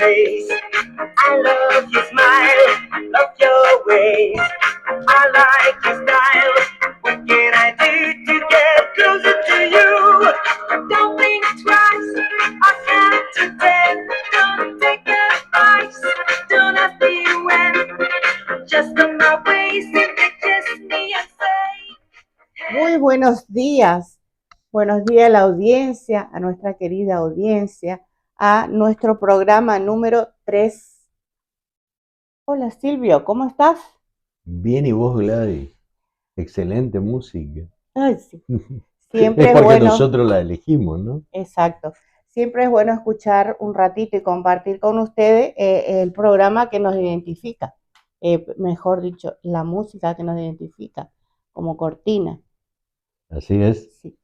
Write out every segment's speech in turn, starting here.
face. I love your smile, love your ways. I like your style. What can I do to get closer to you? Don't think twice, I count to 10. Don't take advice, don't ask me when. Just on my way, simply kiss me and say. Muy buenos días a la audiencia, a nuestra querida audiencia, a nuestro programa número 3. Hola Silvio, ¿cómo estás? Bien, ¿y vos, Gladys? Excelente música. Ay, sí. Siempre Es es porque bueno. nosotros la elegimos, ¿no? Exacto. Siempre es bueno escuchar un ratito y compartir con ustedes el programa que nos identifica. Mejor dicho, la música que nos identifica como cortina. Así es. Sí.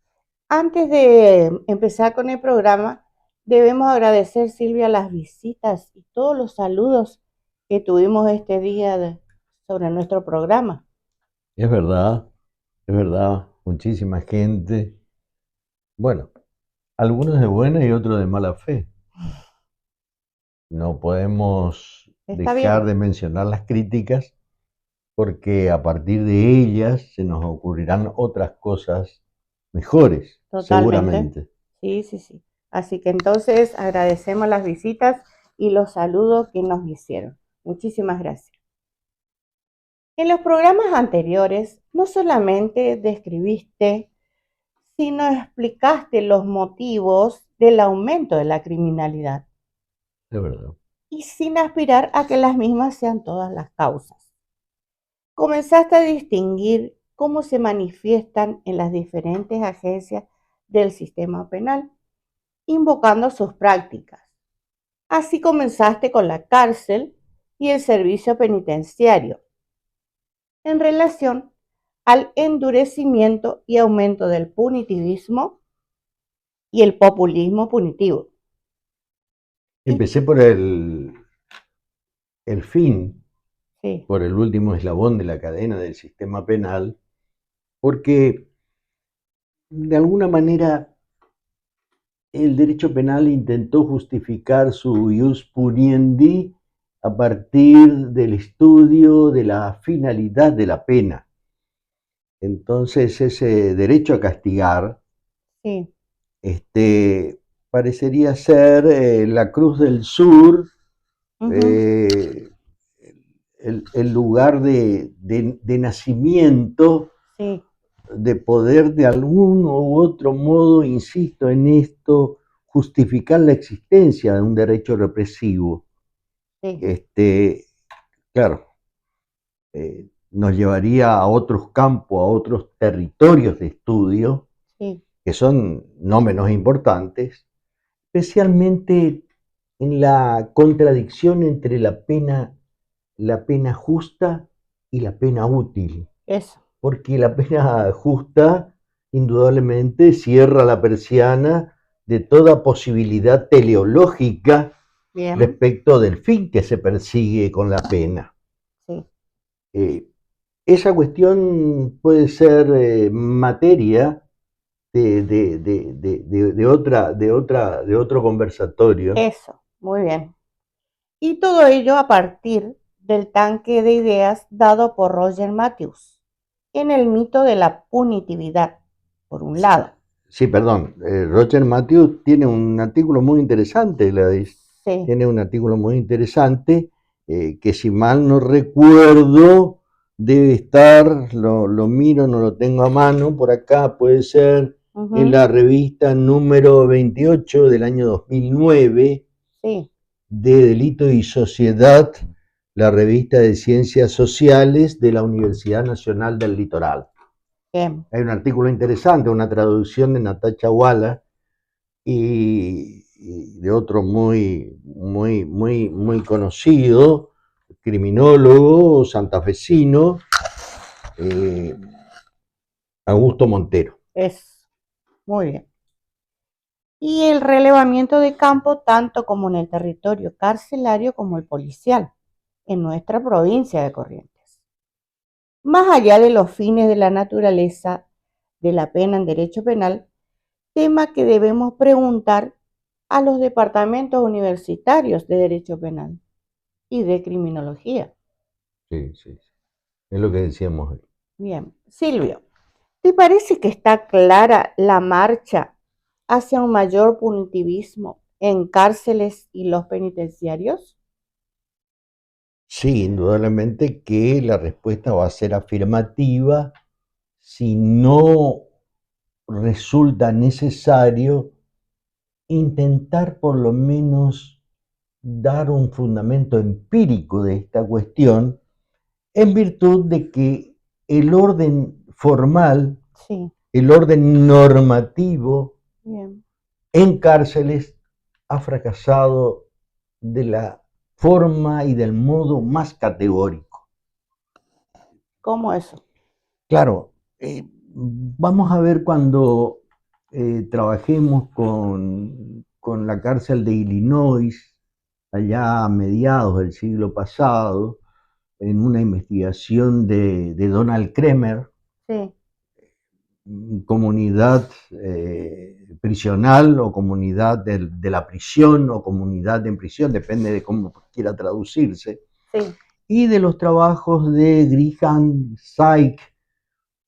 Antes de empezar con el programa, debemos agradecer, Silvia, las visitas y todos los saludos que tuvimos este día sobre nuestro programa. Es verdad, muchísima gente. Bueno, algunos de buena y otros de mala fe. No podemos Está dejar bien. de mencionar las críticas porque a partir de ellas se nos ocurrirán otras cosas mejores, Totalmente. seguramente. Sí. Así que entonces agradecemos las visitas y los saludos que nos hicieron. Muchísimas gracias. En los programas anteriores, no solamente describiste, sino explicaste los motivos del aumento de la criminalidad Es verdad. y sin aspirar a que las mismas sean todas las causas. Comenzaste a distinguir cómo se manifiestan en las diferentes agencias del sistema penal, invocando sus prácticas. Así comenzaste con la cárcel y el servicio penitenciario, en relación al endurecimiento y aumento del punitivismo y el populismo punitivo. Empecé por el fin, Sí, por el último eslabón de la cadena del sistema penal, porque de alguna manera el derecho penal intentó justificar su ius puniendi a partir del estudio de la finalidad de la pena. Entonces ese derecho a castigar sí. Parecería ser la Cruz del Sur, Uh-huh. el lugar de nacimiento, Sí, de poder de algún u otro modo, insisto en esto, justificar la existencia de un derecho represivo. sí. Claro, nos llevaría a otros campos, a otros territorios de estudio, Sí. que son no menos importantes, especialmente en la contradicción entre la pena justa y la pena útil. Eso. Porque la pena justa indudablemente cierra la persiana de toda posibilidad teleológica Bien. respecto del fin que se persigue con la pena. Sí. Esa cuestión puede ser materia de otro conversatorio. Eso, muy bien. Y todo ello a partir del tanque de ideas dado por Roger Matthews en el mito de la punitividad, por un lado. Sí, perdón. Roger Matthews tiene un artículo muy interesante, Gladys. Sí. Tiene un artículo muy interesante que, si mal no recuerdo, debe estar, lo miro, no lo tengo a mano, por acá puede ser en la revista número 28 del año 2009, sí, de Delito y Sociedad, la revista de Ciencias Sociales de la Universidad Nacional del Litoral. Bien. Hay un artículo interesante, una traducción de Natacha Wala y de otro muy conocido, criminólogo santafesino, Augusto Montero. Es muy bien. Y el relevamiento de campo tanto como en el territorio carcelario como el policial en nuestra provincia de Corrientes. Más allá de los fines de la naturaleza de la pena en derecho penal, tema que debemos preguntar a los departamentos universitarios de Derecho Penal y de Criminología. Sí, sí, sí. Es lo que decíamos hoy. Bien, Silvio, ¿te parece que está clara la marcha hacia un mayor punitivismo en cárceles y los penitenciarios? Sí, indudablemente que la respuesta va a ser afirmativa si no resulta necesario intentar por lo menos dar un fundamento empírico de esta cuestión en virtud de que el orden formal, Sí, el orden normativo bien. en cárceles ha fracasado de la forma y del modo más categórico. ¿Cómo eso? Claro, vamos a ver cuando trabajemos con la cárcel de Illinois, allá a mediados del siglo pasado, en una investigación de Donald Kremer, Sí, comunidad prisional o comunidad de la prisión o comunidad en prisión, depende de cómo quiera traducirse, sí, y de los trabajos de Grihan Saik,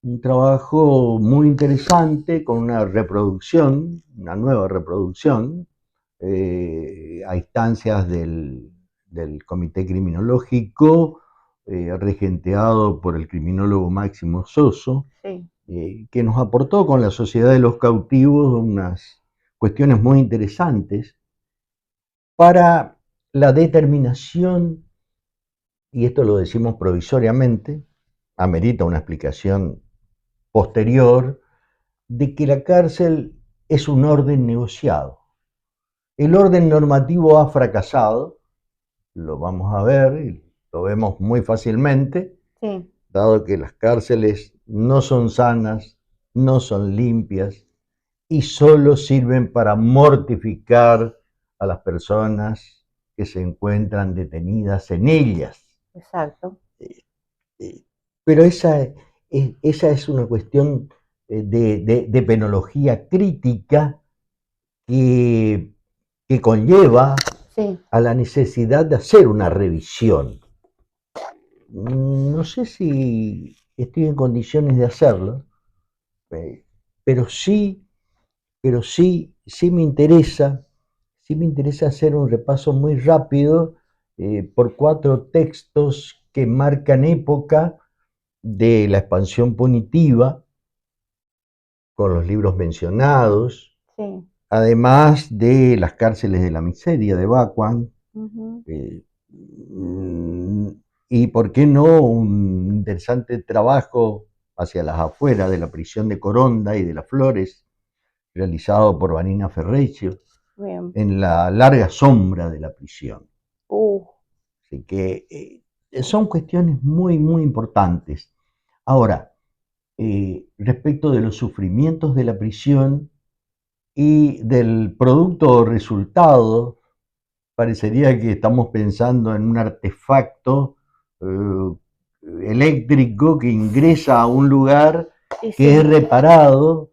un trabajo muy interesante con una reproducción, una nueva reproducción, a instancias del Comité Criminológico, regenteado por el criminólogo Máximo Soso, sí, que nos aportó con la Sociedad de los Cautivos unas cuestiones muy interesantes para la determinación, y esto lo decimos provisoriamente, amerita una explicación posterior, de que la cárcel es un orden negociado. El orden normativo ha fracasado, lo vamos a ver, y lo vemos muy fácilmente, sí, dado que las cárceles no son sanas, no son limpias y solo sirven para mortificar a las personas que se encuentran detenidas en ellas. exacto. Pero esa es una cuestión de penología crítica que, que conlleva Sí, a la necesidad de hacer una revisión. No sé si estoy en condiciones de hacerlo, eh, pero sí, sí me interesa hacer un repaso muy rápido por 4 textos que marcan época de la expansión punitiva, con los libros mencionados, sí. además de Las cárceles de la miseria de Bhagwan, Ujú. eh, y por qué no un interesante trabajo hacia las afueras de la prisión de Coronda y de las Flores, realizado por Vanina Ferreccio, Bien. en la larga sombra de la prisión. Uh, Así que son cuestiones muy, muy importantes. Ahora, respecto de los sufrimientos de la prisión y del producto o resultado, parecería que estamos pensando en un artefacto eh, eléctrico que ingresa a un lugar, y que es sí, reparado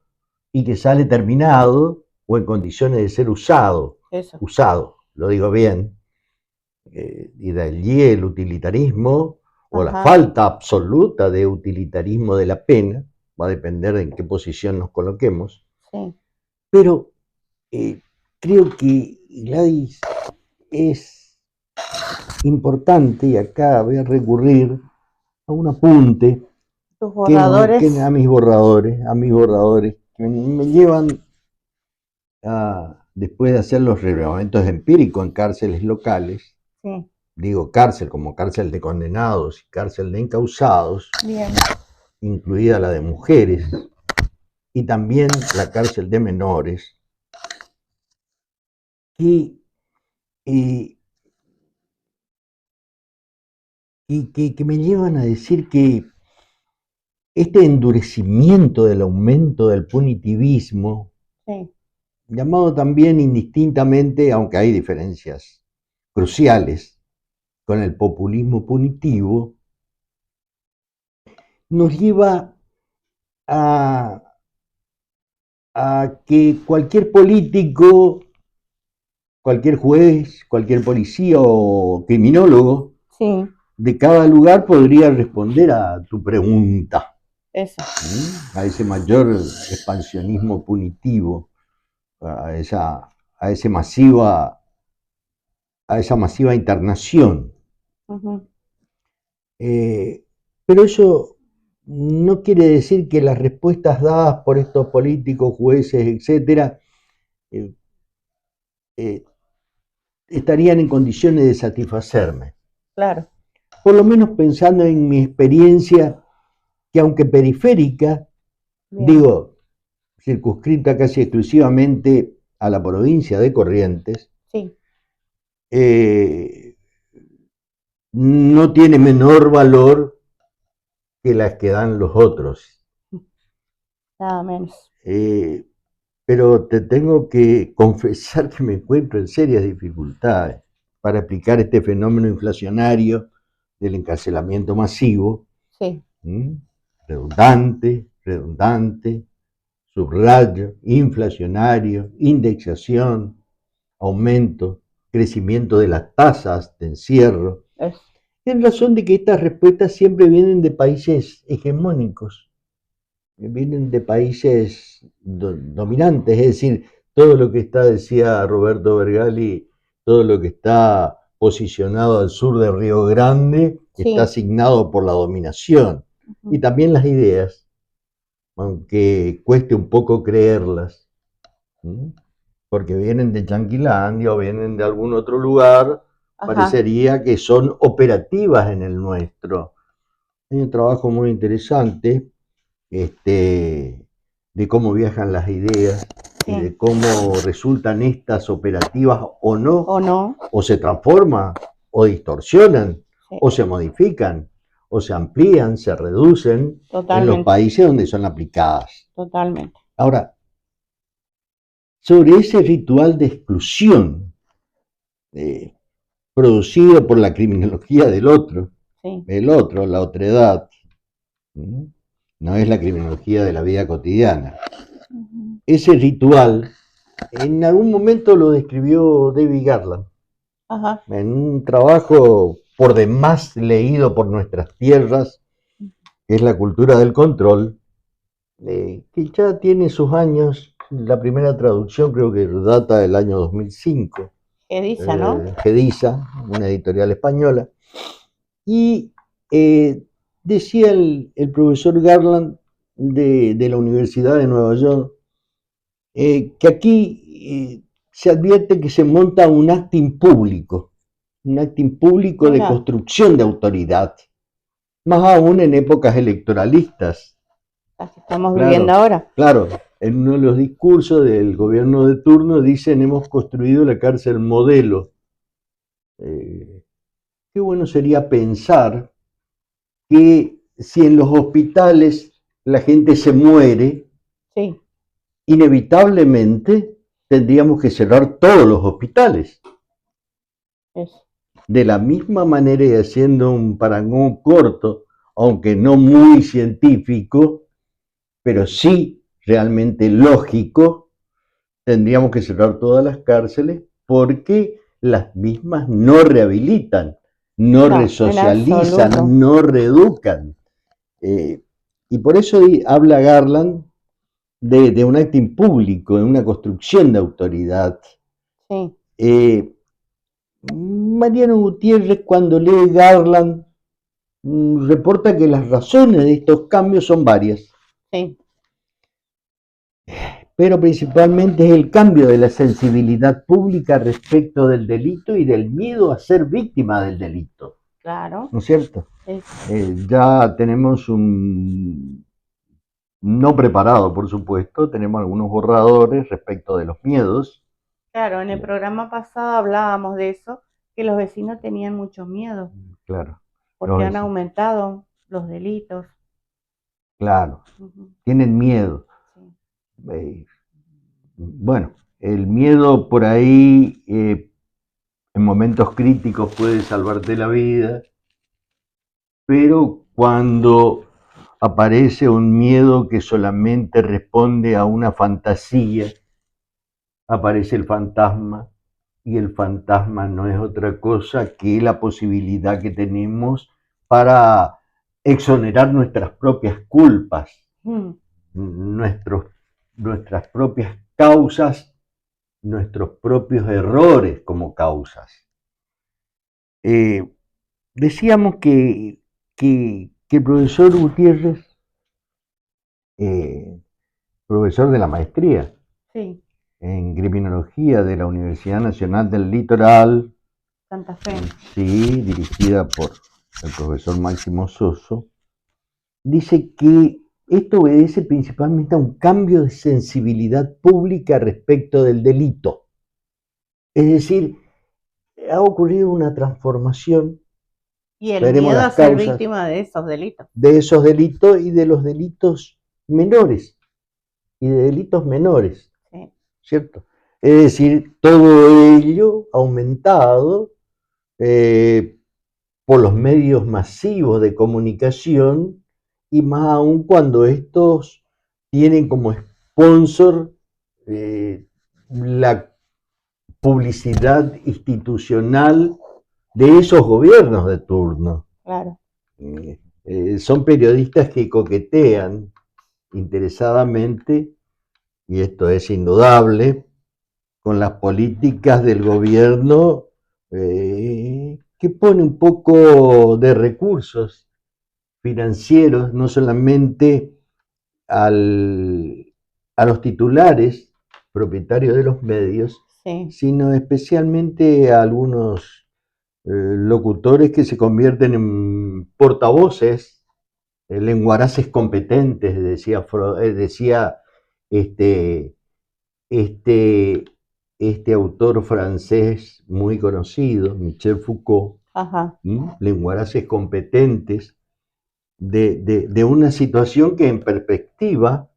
y que sale terminado o en condiciones de ser eso. lo digo bien, y de allí el utilitarismo o la Ajá, falta absoluta de utilitarismo de la pena, va a depender de en qué posición nos coloquemos, sí. pero creo que Gladys es importante, y acá voy a recurrir a un apunte Tus que borradores, a mis borradores, que me llevan a, después de hacer los reglamentos empíricos en cárceles locales, sí. digo cárcel como cárcel de condenados y cárcel de encausados, Bien. incluida la de mujeres, y también la cárcel de menores, que, eh, que me llevan a decir que este endurecimiento del aumento del punitivismo, Sí, llamado también indistintamente, aunque hay diferencias cruciales, con el populismo punitivo, nos lleva a, a que cualquier político cualquier juez, cualquier policía o criminólogo Sí, de cada lugar podría responder a tu pregunta, eso. a ese mayor expansionismo punitivo, a esa masiva internación. Ujú. Pero eso no quiere decir que las respuestas dadas por estos políticos, jueces, etcétera, eh, eh, estarían en condiciones de satisfacerme. Claro. Por lo menos pensando en mi experiencia, que aunque periférica, Bien. digo, circunscrita casi exclusivamente a la provincia de Corrientes, Sí, no tiene menor valor que las que dan los otros. nada menos. Pero te tengo que confesar que me encuentro en serias dificultades para explicar este fenómeno inflacionario del encarcelamiento masivo, Sí, redundante, subrayo, inflacionario, indexación, aumento, crecimiento de las tasas de encierro, eso. en razón de que estas respuestas siempre vienen de países hegemónicos, vienen de países dominantes, es decir, todo lo que está, decía Roberto Vergali, todo lo que está posicionado al sur de Río Grande Sí. está asignado por la dominación. Ujú. Y también las ideas, aunque cueste un poco creerlas, porque vienen de Yanquilandia o vienen de algún otro lugar, Ajá. parecería que son operativas en el nuestro. Hay un trabajo muy interesante de cómo viajan las ideas y Sí. de cómo resultan estas operativas o no, ¿O no? o se transforman, o distorsionan, Sí. o se modifican, o se amplían, se reducen en los Totalmente. países donde son aplicadas. Totalmente. Ahora, sobre ese ritual de exclusión producido por la criminología del otro, Sí. el otro, la otredad, no es la criminología de la vida cotidiana. Ujú. Ese ritual, en algún momento lo describió David Garland, Ajá. en un trabajo por demás leído por nuestras tierras, que es La cultura del control, que ya tiene sus años. La primera traducción creo que data del año 2005. Ediza, ¿no? Ediza, una editorial española. Y decía el profesor Garland de la Universidad de Nueva York, que aquí se advierte que se monta un acting público de Mira. construcción de autoridad, más aún en épocas electoralistas. Las que estamos viviendo ahora. Claro, en uno de los discursos del gobierno de turno dicen: hemos construido la cárcel modelo. Qué bueno sería pensar que si en los hospitales la gente se muere, Sí. inevitablemente tendríamos que cerrar todos los hospitales. Eso. De la misma manera, y haciendo un parangón corto, aunque no muy científico, pero sí realmente lógico, tendríamos que cerrar todas las cárceles porque las mismas no rehabilitan, no resocializan, no reeducan. Y por eso habla Garland de un acting público, de una construcción de autoridad. Sí. Mariano Gutiérrez, cuando lee Garland, reporta que las razones de estos cambios son varias. Sí. Pero principalmente es el cambio de la sensibilidad pública respecto del delito y del miedo a ser víctima del delito. Claro. ¿No es cierto? Sí. Ya tenemos un... no preparado, por supuesto, tenemos algunos borradores respecto de los miedos. Claro, en el programa pasado hablábamos de eso, que los vecinos tenían mucho miedo. Claro. Porque han aumentado los delitos. Claro, tienen miedo. Sí. Bueno, el miedo por ahí en momentos críticos puede salvarte la vida, pero cuando aparece un miedo que solamente responde a una fantasía, aparece el fantasma y el fantasma no es otra cosa que la posibilidad que tenemos para exonerar nuestras propias culpas, nuestras propias causas, nuestros propios errores como causas. Decíamos que el profesor Gutiérrez, profesor de la maestría Sí, en criminología de la Universidad Nacional del Litoral, Santa Fe. sí, dirigida por el profesor Máximo Soso, dice que esto obedece principalmente a un cambio de sensibilidad pública respecto del delito. Es decir, ha ocurrido una transformación. Y el Veremos miedo a las ser causas víctima de esos delitos. de esos delitos y de los delitos menores y de delitos menores, Sí. ¿cierto? Es decir, todo ello aumentado por los medios masivos de comunicación y más aún cuando estos tienen como sponsor la publicidad institucional de esos gobiernos de turno. Claro. Son periodistas que coquetean interesadamente, y esto es indudable, con las políticas del gobierno que pone un poco de recursos financieros, no solamente a los titulares, propietarios de los medios, Sí. sino especialmente a algunos locutores que se convierten en portavoces, lenguaraces competentes, decía este, este autor francés muy conocido, Michel Foucault, Ajá. lenguaraces competentes de una situación que en perspectiva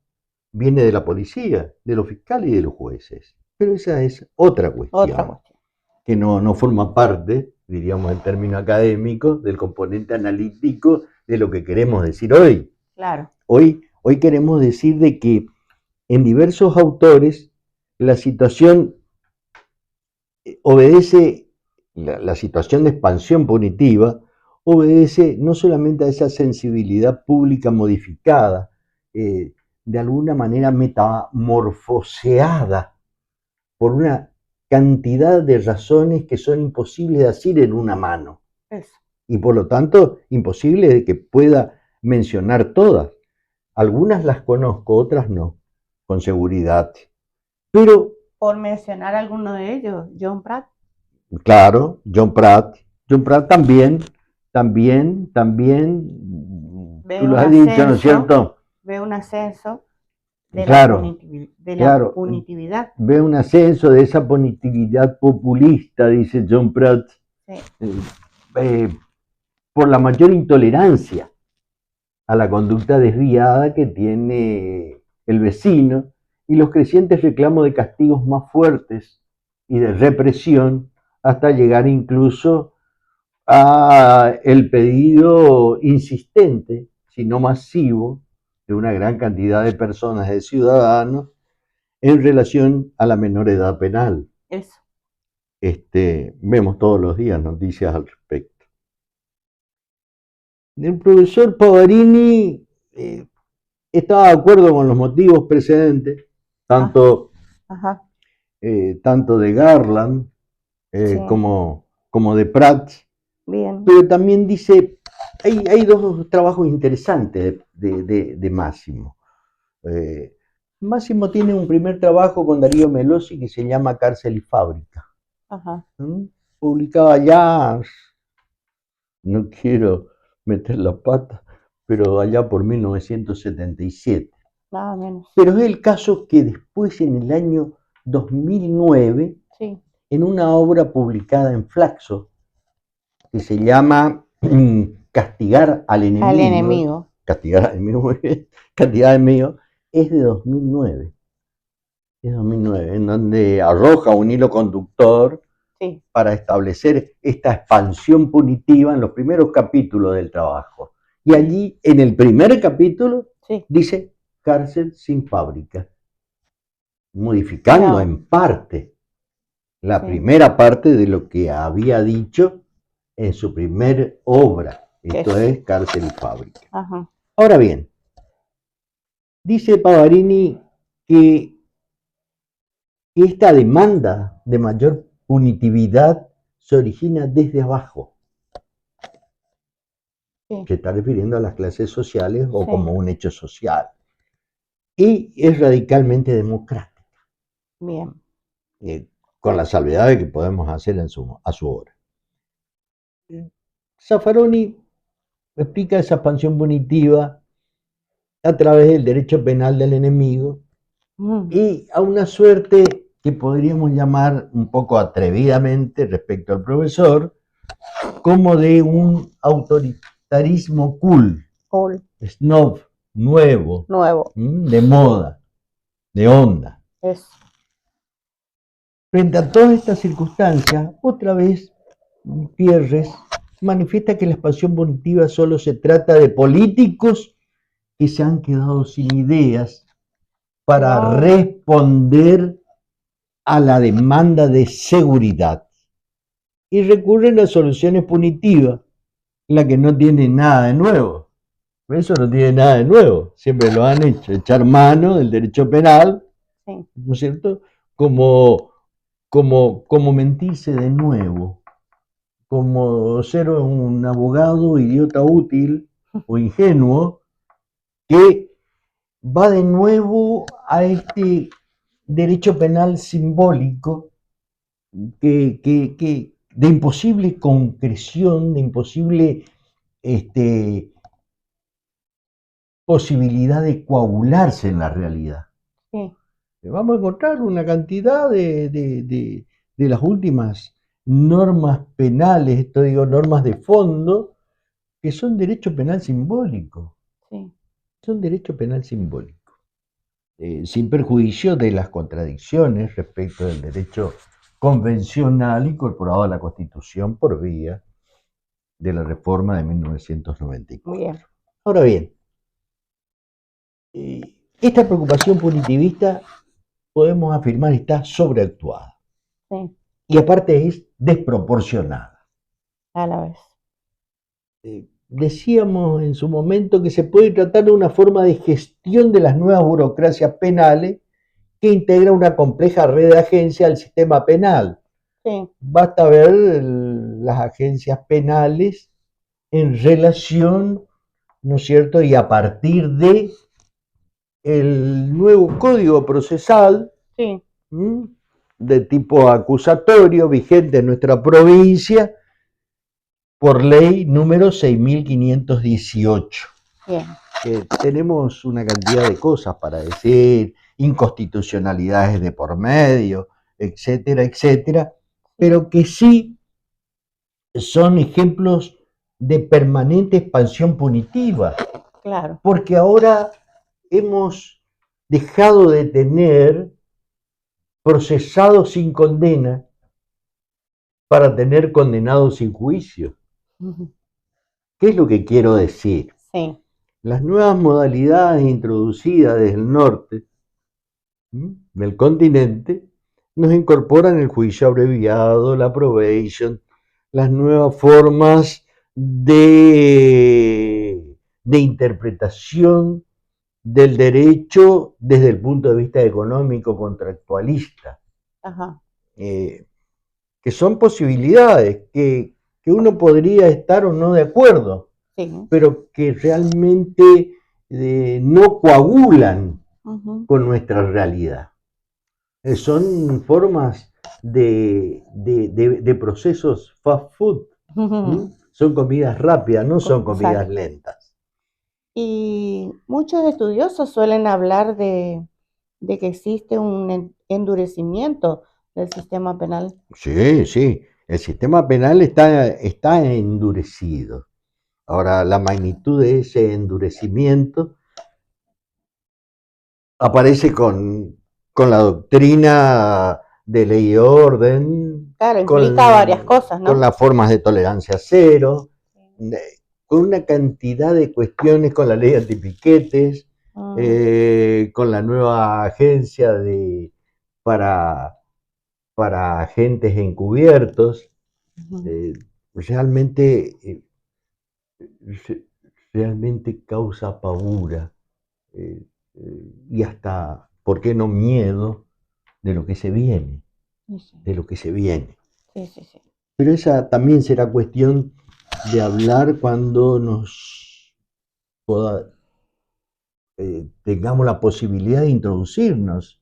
viene de la policía, de los fiscales y de los jueces. Pero esa es otra cuestión, que no forma parte, diríamos en términos académicos, del componente analítico de lo que queremos decir hoy. Claro. Hoy queremos decir de que en diversos autores la situación obedece, la situación de expansión punitiva obedece no solamente a esa sensibilidad pública modificada, de alguna manera metamorfoseada por una cantidad de razones que son imposibles de decir en una mano. Eso. Y por lo tanto, imposible de que pueda mencionar todas. Algunas las conozco, otras no, con seguridad. Pero, por mencionar alguno de ellos, John Pratt. Claro, John Pratt también, tú lo has dicho, ¿no es cierto? Ve un ascenso de Claro, la punitividad. Ve un ascenso de esa punitividad populista, dice John Pratt, Sí. Por la mayor intolerancia a la conducta desviada que tiene el vecino y los crecientes reclamos de castigos más fuertes y de represión hasta llegar incluso a el pedido insistente, si no masivo, de una gran cantidad de personas, de ciudadanos, en relación a la menor edad penal. Eso. Vemos todos los días noticias al respecto. El profesor Pavarini estaba de acuerdo con los motivos precedentes, tanto de Garland sí. como de Pratt. Bien. Pero también dice, hay dos trabajos interesantes de Máximo. Máximo tiene un primer trabajo con Darío Melosi que se llama Cárcel y Fábrica. Ajá. Publicaba ya, no quiero meter la pata, pero allá por 1977. Nada menos. Pero es el caso que después, en el año 2009, sí. en una obra publicada en Flaxo, que se llama Castigar al enemigo. Al enemigo. Castigar al enemigo, muy bien. Castigar al enemigo, es de 2009. Es 2009, en donde arroja un hilo conductor sí. para establecer esta expansión punitiva en los primeros capítulos del trabajo. Y allí, en el primer capítulo, sí. dice cárcel sin fábrica, modificando en parte la Sí. primera parte de lo que había dicho en su primer obra, esto Es- es Cárcel y Fábrica. Ajá. Ahora bien, dice Pavarini que esta demanda de mayor punitividad se origina desde abajo. Sí. Se está refiriendo a las clases sociales o Sí. como un hecho social. Y es radicalmente democrática, Bien. con la salvedad de que podemos hacer a su obra. Zaffaroni explica esa expansión punitiva a través del derecho penal del enemigo Mm. y a una suerte que podríamos llamar un poco atrevidamente respecto al profesor, como de un autoritarismo cool, Cool. snob, nuevo, Nuevo. de moda, de onda. Eso. Frente a todas estas circunstancias, otra vez Pierres manifiesta que la expansión punitiva solo se trata de políticos que se han quedado sin ideas para Wow. responder a la demanda de seguridad y recurren a soluciones punitivas, la que no tiene nada de nuevo. Eso no tiene nada de nuevo, siempre lo han hecho, echar mano del derecho penal, Sí. ¿no es cierto? Como mentirse de nuevo, como ser un abogado idiota útil o ingenuo que va de nuevo a este derecho penal simbólico de imposible concreción, de imposible posibilidad de coagularse en la realidad. Sí. Vamos a encontrar una cantidad de las últimas normas penales, esto digo, normas de fondo, que son derecho penal simbólico. Sí. Son derecho penal simbólico. Sin perjuicio de las contradicciones respecto del derecho convencional incorporado a la Constitución por vía de la reforma de 1994. Bien. Ahora bien, esta preocupación punitivista podemos afirmar está sobreactuada Sí. y aparte es desproporcionada. A la vez. Decíamos en su momento que se puede tratar de una forma de gestión de las nuevas burocracias penales que integra una compleja red de agencias al sistema penal. Sí. Basta ver las agencias penales en relación, ¿no es cierto? Y a partir de el nuevo código procesal, Sí. de tipo acusatorio vigente en nuestra provincia por ley número 6518. Bien. Tenemos una cantidad de cosas para decir, inconstitucionalidades de por medio, etcétera, etcétera, pero que sí son ejemplos de permanente expansión punitiva, Claro. porque ahora hemos dejado de tener procesados sin condena para tener condenados sin juicio. Ujú. ¿Qué es lo que quiero decir? Sí. Las nuevas modalidades introducidas desde el norte del continente nos incorporan el juicio abreviado, la probation, las nuevas formas de interpretación del derecho desde el punto de vista económico contractualista, Ajá. que son posibilidades que uno podría estar o no de acuerdo, Sí. pero que realmente no coagulan Ujú. con nuestra realidad. Son formas de procesos fast food, Ujú. son comidas rápidas, no son comidas Exacto. lentas. Y muchos estudiosos suelen hablar de que existe un endurecimiento del sistema penal. Sí, sí, el sistema penal está endurecido. Ahora, la magnitud de ese endurecimiento aparece con la doctrina de ley y orden, Claro, implica varias cosas, ¿no? con las formas de tolerancia cero, con una cantidad de cuestiones, con la ley antipiquetes, con la nueva agencia para para agentes encubiertos. Ujú. Realmente, realmente causa pavura y hasta, ¿por qué no miedo de lo que se viene? Sí, sí, De lo que se viene. sí, sí, sí. Pero esa también será cuestión de hablar cuando poda- tengamos la posibilidad de introducirnos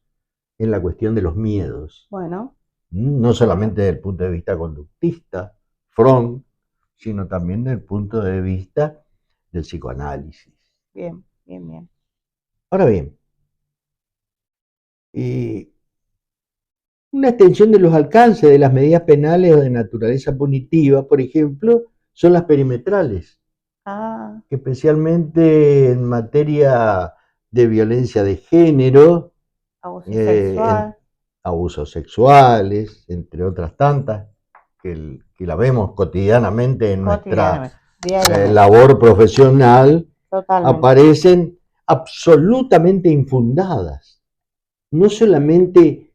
en la cuestión de los miedos. Bueno, No solamente desde el punto de vista conductista, Fromm, sino también desde el punto de vista del psicoanálisis. bien, bien, bien. Ahora bien, eh, una extensión de los alcances de las medidas penales o de naturaleza punitiva, por ejemplo, son las perimetrales, Ah, que especialmente en materia de violencia de género, abuso en sexual, abusos sexuales, entre otras tantas, que la vemos cotidianamente en nuestra cotidianamente, diariamente, labor profesional, totalmente. aparecen absolutamente infundadas, no solamente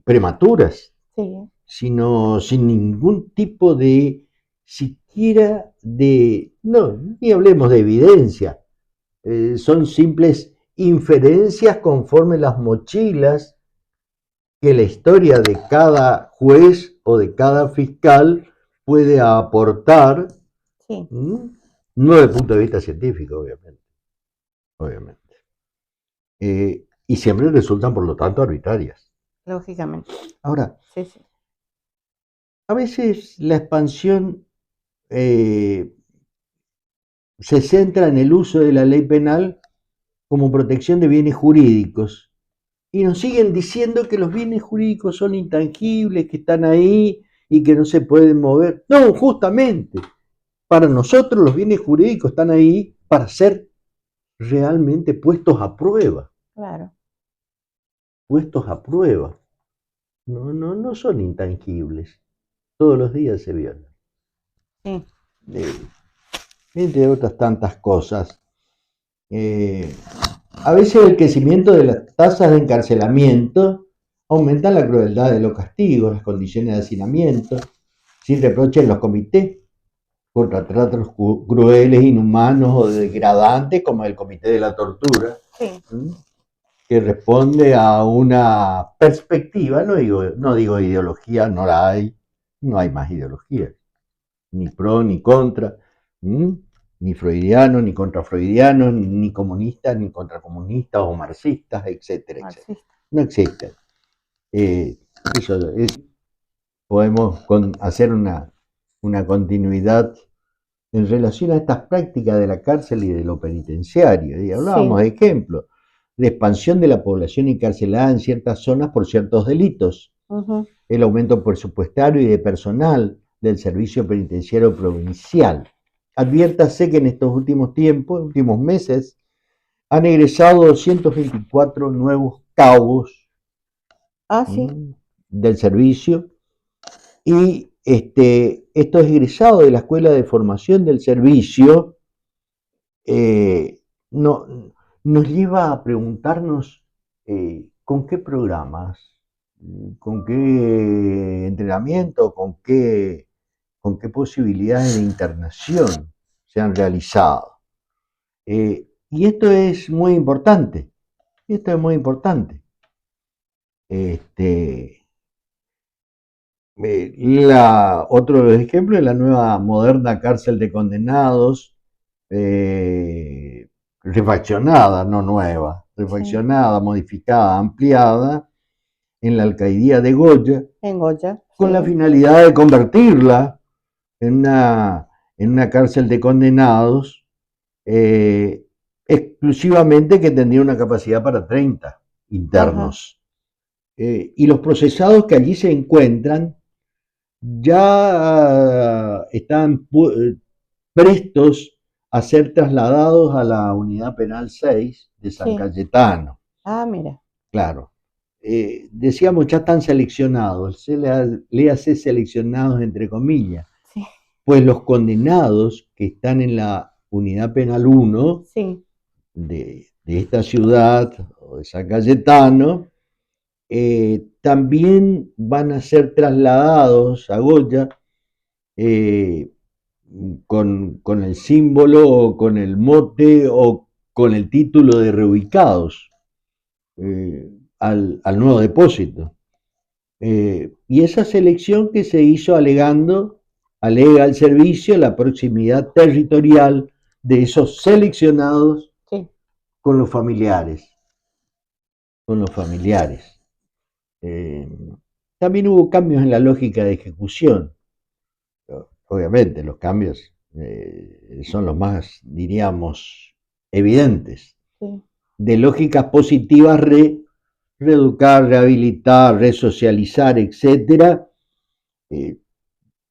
prematuras, Sí, sino sin ningún tipo de, siquiera de, no, ni hablemos de evidencia, son simples inferencias conforme las mochilas que la historia de cada juez o de cada fiscal puede aportar, sí, no desde el punto de vista científico, obviamente. Y siempre resultan, por lo tanto, arbitrarias. lógicamente. Ahora, Sí, sí. a veces la expansión eh, se centra en el uso de la ley penal como protección de bienes jurídicos. Y nos siguen diciendo que los bienes jurídicos son intangibles, que están ahí y que no se pueden mover. No, justamente, para nosotros los bienes jurídicos están ahí para ser realmente puestos a prueba, Claro. puestos a prueba. No son intangibles. Todos los días se violan. Sí, Eh, Entre otras tantas cosas. Eh, a veces el crecimiento de las tasas de encarcelamiento aumenta la crueldad de los castigos, las condiciones de hacinamiento, sin reproche en los comités contra tratos crueles, inhumanos o degradantes, como el Comité de la Tortura, sí, que responde a una perspectiva, no digo ideología, no la hay, no hay más ideología, ni pro ni contra, ni freudiano, ni contrafreudiano, ni comunistas, ni contracomunistas o marxistas, etcétera, etcétera. marxista. No existen. Eh, eso es, podemos hacer una continuidad en relación a estas prácticas de la cárcel y de lo penitenciario. Y hablábamos Sí, de ejemplos, de expansión de la población encarcelada en ciertas zonas por ciertos delitos, ujú, el aumento presupuestario y de personal del Servicio Penitenciario Provincial. Adviértase que en estos últimos tiempos, últimos meses, han egresado 224 nuevos cabos ah, sí, del servicio y estos egresados de la Escuela de Formación del Servicio no, nos lleva a preguntarnos con qué programas, con qué entrenamiento, con qué posibilidades de internación se han realizado. Y esto es muy importante, esto es muy importante. Este, Otro de los ejemplos es la nueva moderna cárcel de condenados, refaccionada, no nueva, sí, refaccionada, modificada, ampliada en la alcaidía de Goya, en Goya, con la sí, finalidad de convertirla en una cárcel de condenados exclusivamente que tendría una capacidad para 30 ajá, internos. Y los procesados que allí se encuentran ya están prestos a ser trasladados a la unidad penal 6 de San sí, Cayetano. ah, mira, Claro. Decíamos, ya están seleccionados, léase seleccionados entre comillas, sí, pues los condenados que están en la unidad penal 1 sí, de esta ciudad o de San Cayetano También van a ser trasladados a Goya con el símbolo o con el mote o con el título de reubicados al nuevo depósito. Y esa selección que se hizo alega al servicio la proximidad territorial de esos seleccionados Sí. con los familiares. También hubo cambios en la lógica de ejecución. Obviamente los cambios son los más, diríamos, evidentes. Sí. De lógicas positivas, reeducar, rehabilitar, resocializar, etc.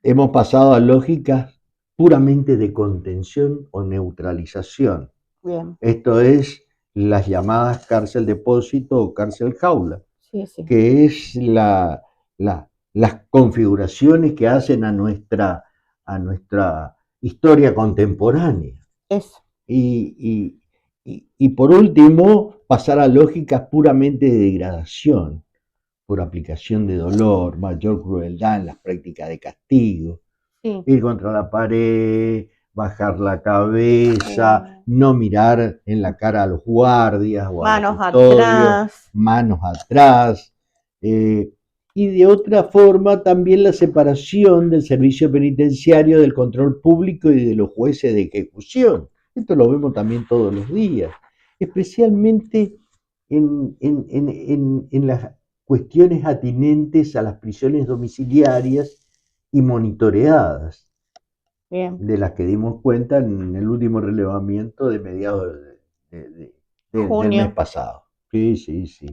Hemos pasado a lógicas puramente de contención o neutralización. Bien. Esto es las llamadas cárcel depósito o cárcel jaula, Sí, sí. que es las configuraciones que hacen a nuestra historia contemporánea. Eso. Y por último, pasar a lógicas puramente de degradación, por aplicación de dolor, mayor crueldad en las prácticas de castigo, Sí. ir contra la pared, bajar la cabeza, no mirar en la cara a los guardias o a los Manos custodios, atrás. manos atrás. Y de otra forma también la separación del servicio penitenciario del control público y de los jueces de ejecución. Esto lo vemos también todos los días, especialmente en las cuestiones atinentes a las prisiones domiciliarias y monitoreadas, Bien. de las que dimos cuenta en el último relevamiento de mediados del Junio. mes pasado. Sí, sí, sí.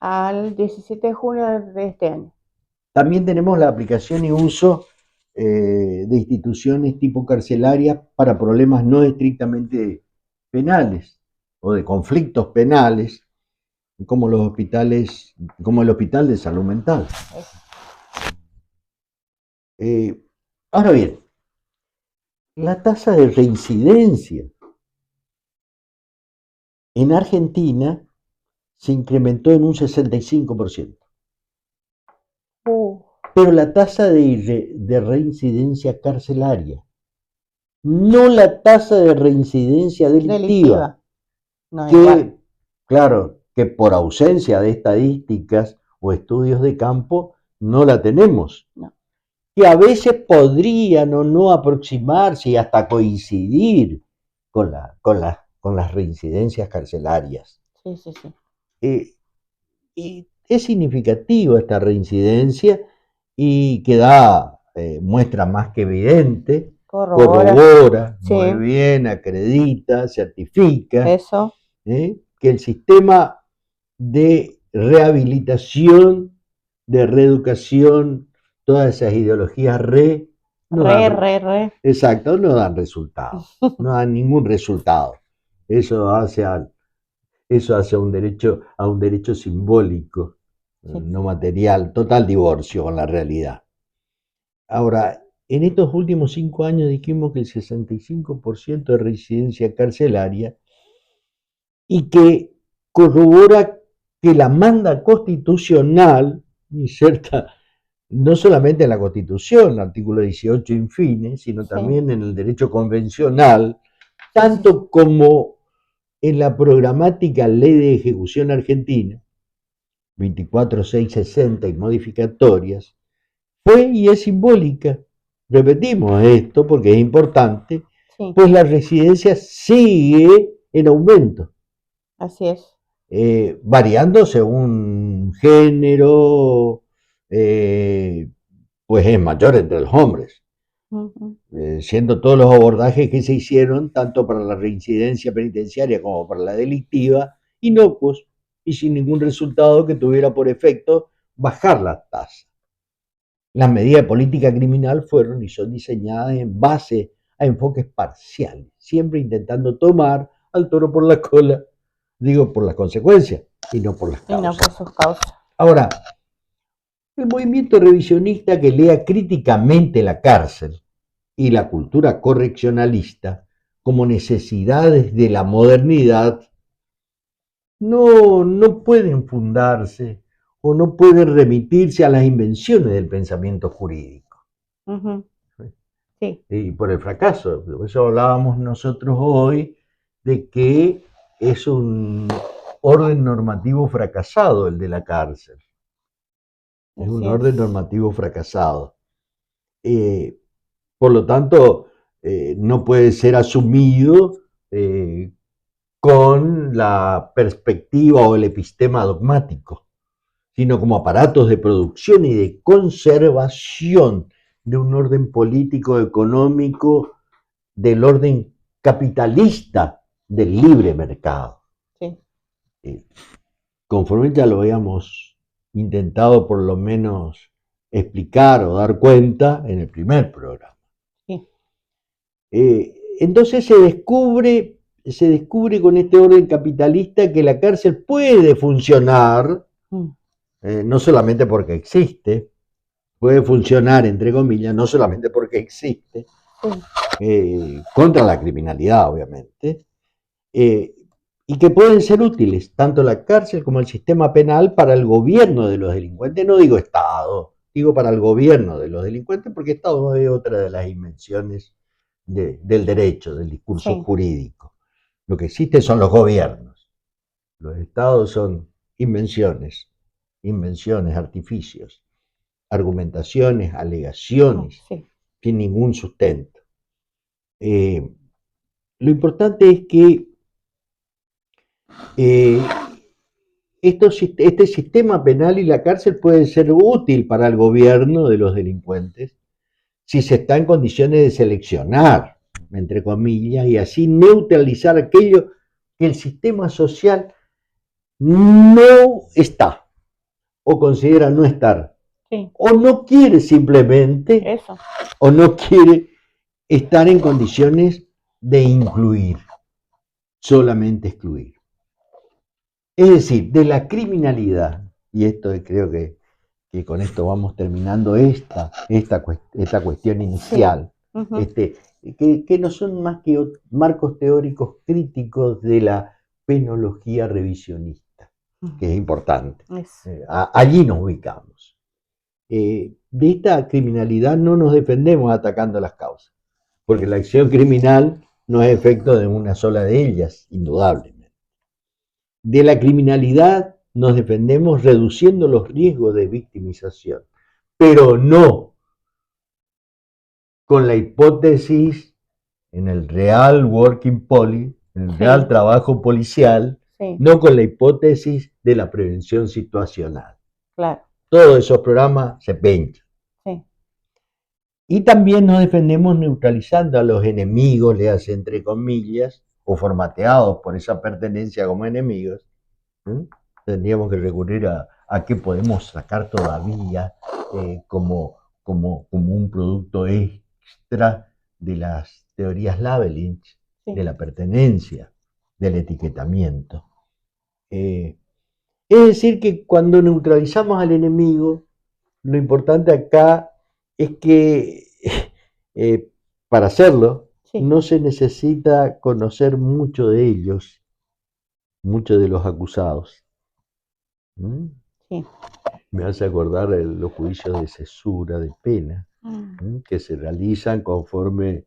Al 17 de junio de este año. También tenemos la aplicación y uso de instituciones tipo carcelarias para problemas no estrictamente penales o de conflictos penales, como los hospitales, como el Hospital de Salud Mental. Ahora bien, la tasa de reincidencia en Argentina se incrementó en un 65%. Pero la tasa de reincidencia carcelaria, no la tasa de reincidencia delictiva. No, que, igual. claro, que por ausencia de estadísticas o estudios de campo no la tenemos. No. Que a veces podrían o no aproximarse y hasta coincidir con las reincidencias carcelarias. Sí, sí, sí. Y es significativa esta reincidencia y que da muestra más que evidente, corrobora sí. Muy bien, acredita, certifica Eso. que el sistema de rehabilitación, de reeducación, todas esas ideologías exacto, no dan resultado, no dan ningún resultado. Eso hace a un derecho simbólico, Sí. no material, total divorcio con la realidad. Ahora, en estos últimos 5 años dijimos que el 65% de reincidencia carcelaria y que corrobora que la manda constitucional inserta no solamente en la Constitución, el artículo 18 infine, sino Sí. también en el derecho convencional, tanto como en la programática Ley de Ejecución Argentina, 24660 y modificatorias, fue y es simbólica. Repetimos esto porque es importante, Sí. pues la residencia sigue en aumento. Así es. Variando según género, pues es mayor entre los hombres. Siendo todos los abordajes que se hicieron, tanto para la reincidencia penitenciaria como para la delictiva, inocuos y sin ningún resultado que tuviera por efecto bajar la tasa. Las medidas de política criminal fueron y son diseñadas en base a enfoques parciales, siempre intentando tomar al toro por la cola, digo por las consecuencias y no por las causas. Y no por sus causas. Ahora, el movimiento revisionista que lea críticamente la cárcel y la cultura correccionalista como necesidades de la modernidad no pueden fundarse o no pueden remitirse a las invenciones del pensamiento jurídico. Ujú. Sí, Y por el fracaso. Por eso hablábamos nosotros hoy de que es un orden normativo fracasado el de la cárcel. Es un así orden es. normativo fracasado. Por lo tanto, no puede ser asumido con la perspectiva o el epistema dogmático, sino como aparatos de producción y de conservación de un orden político, económico, del orden capitalista del libre mercado. Sí, Conforme ya lo habíamos intentado por lo menos explicar o dar cuenta en el primer programa. sí. Entonces se descubre con este orden capitalista que la cárcel puede funcionar, Mm. no solamente porque existe, puede funcionar, entre comillas, no solamente porque existe, contra la criminalidad, obviamente, y que pueden ser útiles, tanto la cárcel como el sistema penal, para el gobierno de los delincuentes. No digo Estado, digo para el gobierno de los delincuentes, porque Estado es otra de las dimensiones del derecho, del discurso Sí. jurídico. Lo que existe son los gobiernos. Los Estados son invenciones, artificios, argumentaciones, alegaciones, Sí. sin ningún sustento. Lo importante es que este sistema penal y la cárcel puede ser útil para el gobierno de los delincuentes si se está en condiciones de seleccionar, entre comillas, y así neutralizar aquello que el sistema social no está o considera no estar, Sí. o no quiere simplemente, Eso. o no quiere estar en condiciones de incluir, solamente excluir. Es decir, de la criminalidad, y esto creo que con esto vamos terminando esta cuestión inicial, Sí. Uh-huh. Que no son más que marcos teóricos críticos de la penología revisionista, que es importante. Allí nos ubicamos. De esta criminalidad no nos defendemos atacando las causas, porque la acción criminal no es efecto de una sola de ellas, indudablemente. De la criminalidad nos defendemos reduciendo los riesgos de victimización, pero no con la hipótesis en el real working police, en el real trabajo policial, no con la hipótesis de la prevención situacional. Claro. Todos esos programas se penchan. Sí. Y también nos defendemos neutralizando a los enemigos, le hace entre comillas, o formateados por esa pertenencia como enemigos. Tendríamos que recurrir a qué podemos sacar todavía como un producto extra de las teorías Labelinch, de la pertenencia, del etiquetamiento. Es decir, que cuando neutralizamos al enemigo, lo importante acá es que para hacerlo no se necesita conocer mucho de ellos, mucho de los acusados. Sí. Me hace acordar los juicios de cesura de pena que se realizan conforme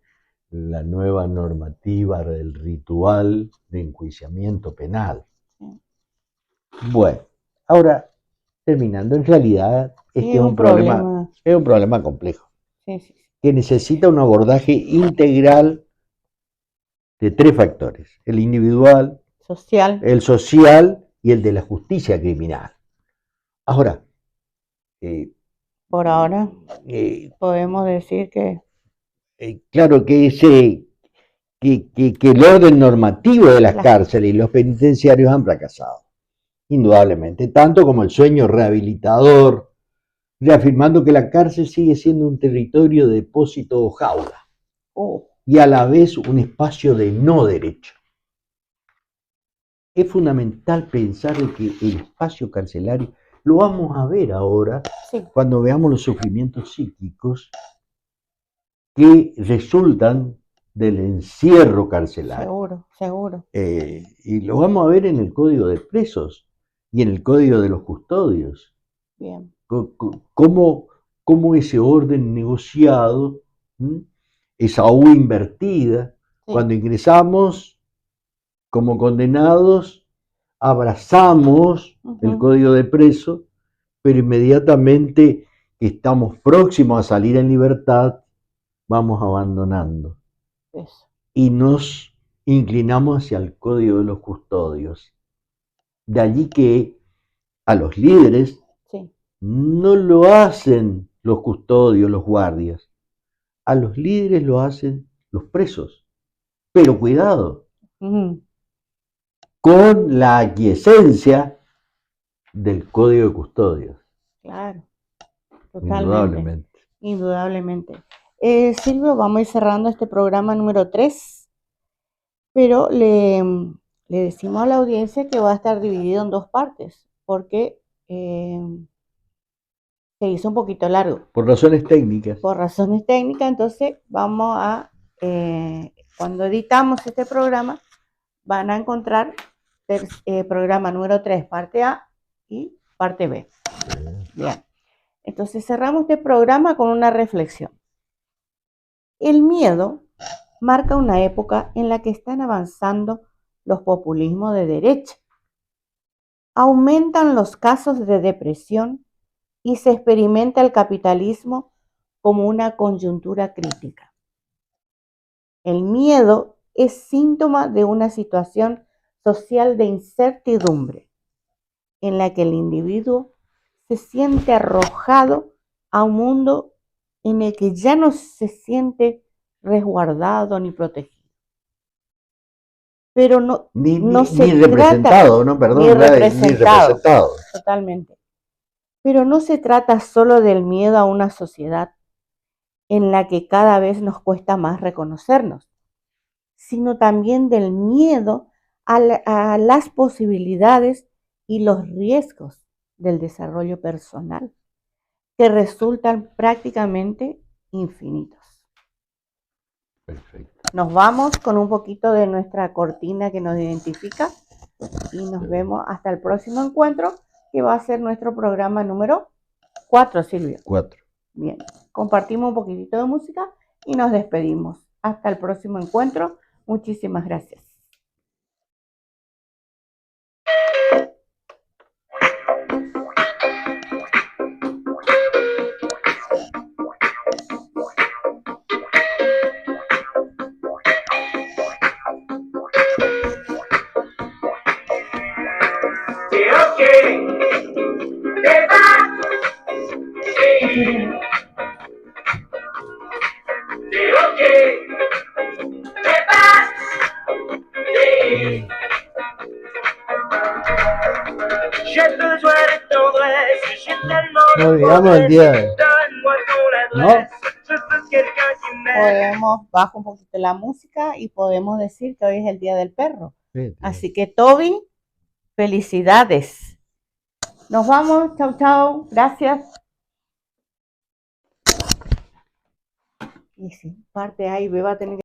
la nueva normativa del ritual de enjuiciamiento penal. Bueno, ahora, terminando, en realidad este es un problema complejo, que necesita un abordaje integral de tres factores: el individual, el social y el de la justicia criminal. Ahora, por ahora podemos decir que claro que el orden normativo de las cárceles y los penitenciarios han fracasado, indudablemente, tanto como el sueño rehabilitador, reafirmando que la cárcel sigue siendo un territorio de depósito o jaula, y a la vez un espacio de no derecho. Es fundamental pensar que el espacio carcelario, lo vamos a ver ahora cuando veamos los sufrimientos psíquicos que resultan del encierro carcelario. Seguro. Y lo vamos a ver en el Código de Presos y en el Código de los Custodios. Bien. Cómo ese orden negociado, esa U invertida, Sí. cuando ingresamos como condenados, abrazamos el Ujú. código de preso, pero inmediatamente que estamos próximos a salir en libertad, vamos abandonando Eso. y nos inclinamos hacia el código de los custodios. De allí que a los líderes Sí. no lo hacen los custodios, los guardias. A los líderes lo hacen los presos. Pero cuidado, Ujú. con la aquiescencia del código de custodios. Claro, totalmente. Indudablemente. Indudablemente. Silvio, vamos a ir cerrando este programa número 3, pero le decimos a la audiencia que va a estar dividido en 2 partes, porque se hizo un poquito largo. Por razones técnicas. Por razones técnicas, entonces vamos a, cuando editamos este programa, van a encontrar programa número 3, parte A y parte B. Bien. Entonces cerramos este programa con una reflexión. El miedo marca una época en la que están avanzando los populismos de derecha. Aumentan los casos de depresión y se experimenta el capitalismo como una coyuntura crítica. El miedo es síntoma de una situación social de incertidumbre en la que el individuo se siente arrojado a un mundo en el que ya no se siente resguardado ni protegido. Pero no se ni representado, ¿no? Perdón, ni ni representado. representado. Totalmente. Pero no se trata solo del miedo a una sociedad en la que cada vez nos cuesta más reconocernos, sino también del miedo a las posibilidades y los riesgos del desarrollo personal, que resultan prácticamente infinitos. Perfecto. Nos vamos con un poquito de nuestra cortina que nos identifica y nos vemos hasta el próximo encuentro, que va a ser nuestro programa número 4, Silvio. 4. Bien, compartimos un poquitito de música y nos despedimos. Hasta el próximo encuentro. Muchísimas gracias. No olvidamos el día de... ¿No? Podemos, bajo un poquito la música y podemos decir que hoy es el Día del Perro. Sí. Así que Toby, felicidades. Nos vamos, chau chau, gracias. Y sí, parte A y B va a tener que